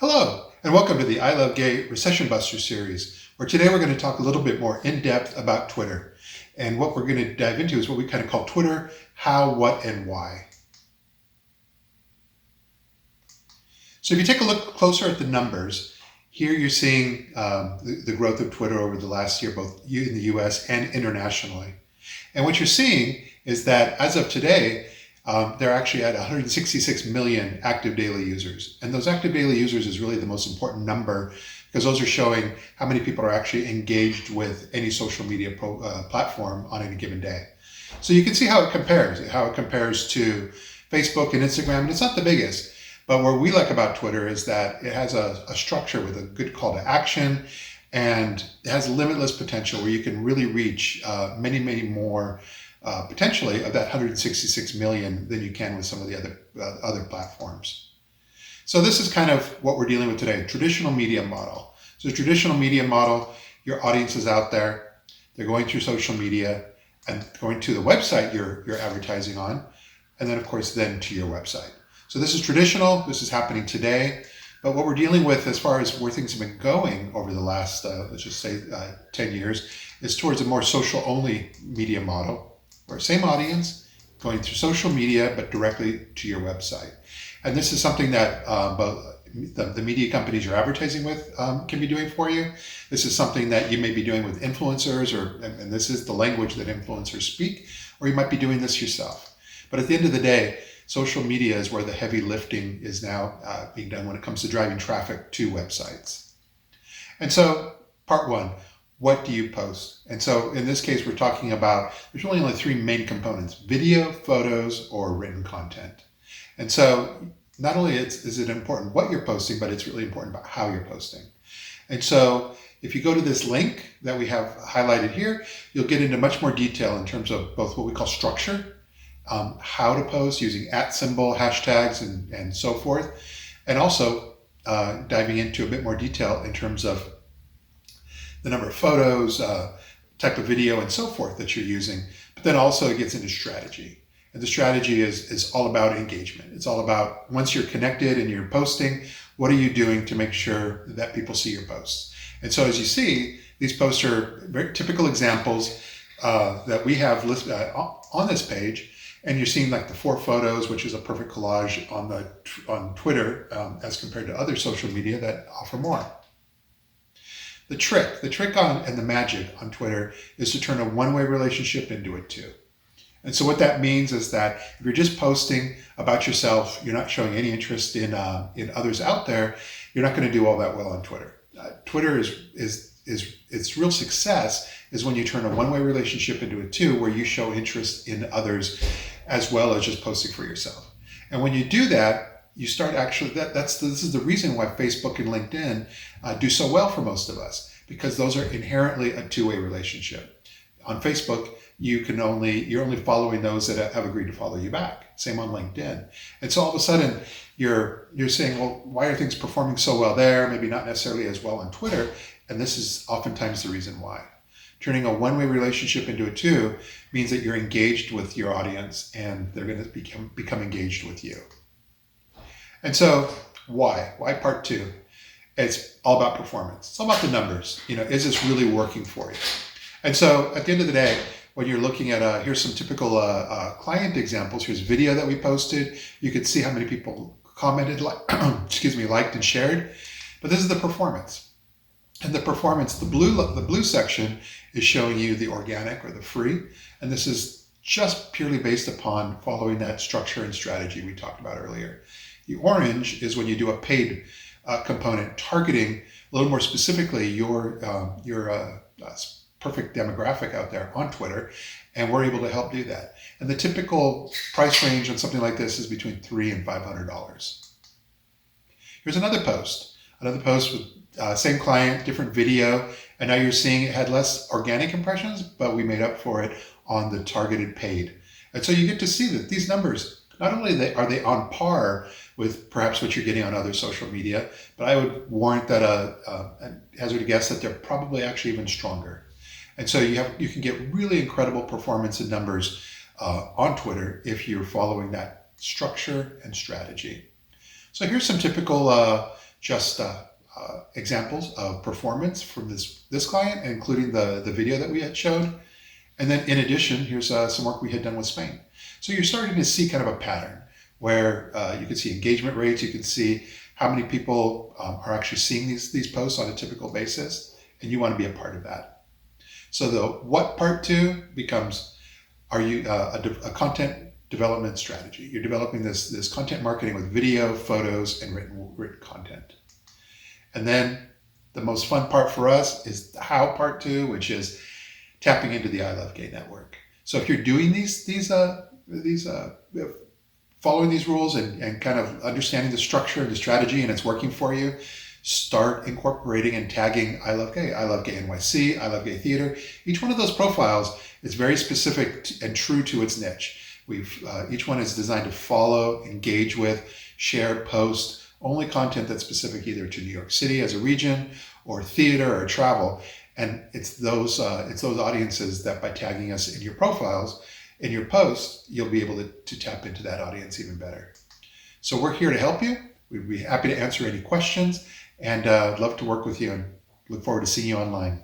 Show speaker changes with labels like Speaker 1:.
Speaker 1: Hello, and welcome to the ILoveGay Recession Buster series, where today we're going to talk a little bit more in depth about Twitter. And what we're going to dive into is what we kind of call Twitter, how, what, and why. So if you take a look closer at the numbers, here you're seeing the growth of Twitter over the last year, both in the US and internationally. And what you're seeing is that as of today, they're actually at 166 million active daily users. And those active daily users is really the most important number because those are showing how many people are actually engaged with any social media platform on any given day. So you can see how it compares to Facebook and Instagram. And it's not the biggest, but what we like about Twitter is that it has a structure with a good call to action, and it has limitless potential where you can really reach many, many more potentially of that 166 million than you can with some of the other platforms. So this is kind of what we're dealing with today, traditional media model. So the traditional media model, your audience is out there, they're going through social media and going to the website you're advertising on, and then of course then to your website. So this is traditional, this is happening today, but what we're dealing with as far as where things have been going over the last, let's just say 10 years, is towards a more social only media model. Or same audience going through social media, but directly to your website. And this is something that both the media companies you're advertising with can be doing for you. This is something that you may be doing with influencers, and this is the language that influencers speak, or you might be doing this yourself. But at the end of the day, social media is where the heavy lifting is now being done when it comes to driving traffic to websites. And so part one, what do you post? And so in this case, we're talking about, there's really only three main components: video, photos, or written content. And so not only is it important what you're posting, but it's really important about how you're posting. And so if you go to this link that we have highlighted here, you'll get into much more detail in terms of both what we call structure, how to post using @symbol, hashtags, and so forth, and also diving into a bit more detail in terms of the number of photos, type of video, and so forth that you're using. But then also it gets into strategy. And the strategy is all about engagement. It's all about, once you're connected and you're posting, what are you doing to make sure that people see your posts? And so as you see, these posts are very typical examples that we have listed on this page. And you're seeing like the 4 photos, which is a perfect collage on Twitter as compared to other social media that offer more. The trick and the magic on Twitter is to turn a one-way relationship into a two. And so what that means is that if you're just posting about yourself, you're not showing any interest in others out there, you're not going to do all that well on Twitter. Twitter is its real success is when you turn a one-way relationship into a two, where you show interest in others as well as just posting for yourself. And when you do that, you start actually, this is the reason why Facebook and LinkedIn do so well for most of us, because those are inherently a two-way relationship. On Facebook, you're only following those that have agreed to follow you back. Same on LinkedIn. And so all of a sudden you're saying, well, why are things performing so well there? Maybe not necessarily as well on Twitter. And this is oftentimes the reason why. Turning a one-way relationship into a two means that you're engaged with your audience and they're going to become engaged with you. And so why? Why part two? It's all about performance. It's all about the numbers. Is this really working for you? And so at the end of the day, when you're looking at, here's some typical client examples. Here's a video that we posted. You could see how many people commented, liked and shared. But this is the performance. And the performance, the blue section is showing you the organic or the free. And this is just purely based upon following that structure and strategy we talked about earlier. The orange is when you do a paid component, targeting a little more specifically your perfect demographic out there on Twitter, and we're able to help do that. And the typical price range on something like this is between $300 and $500. Here's another post with same client, different video, and now you're seeing it had less organic impressions, but we made up for it on the targeted paid. And so you get to see that these numbers, not only are they on par with perhaps what you're getting on other social media, but I would warrant that hazard a guess that they're probably actually even stronger. And so you can get really incredible performance and numbers on Twitter if you're following that structure and strategy. So here's some typical just examples of performance from this client, including the video that we had shown. And then in addition, here's some work we had done with Spain. So you're starting to see kind of a pattern where you can see engagement rates, you can see how many people are actually seeing these posts on a typical basis, and you want to be a part of that. So the what part two becomes, are you a content development strategy? You're developing this content marketing with video, photos, and written content. And then the most fun part for us is the how part two, which is tapping into the ILoveGay network. So if you're doing these following these rules and kind of understanding the structure and the strategy, and it's working for you, start incorporating and tagging ILoveGay, ILoveGay NYC, ILoveGay Theater. Each one of those profiles is very specific and true to its niche. Each one is designed to follow, engage with, share, post only content that's specific either to New York City as a region or theater or travel. And it's those audiences that by tagging us in your profiles, in your posts, you'll be able to tap into that audience even better. So we're here to help you. We'd be happy to answer any questions, and I'd love to work with you and look forward to seeing you online.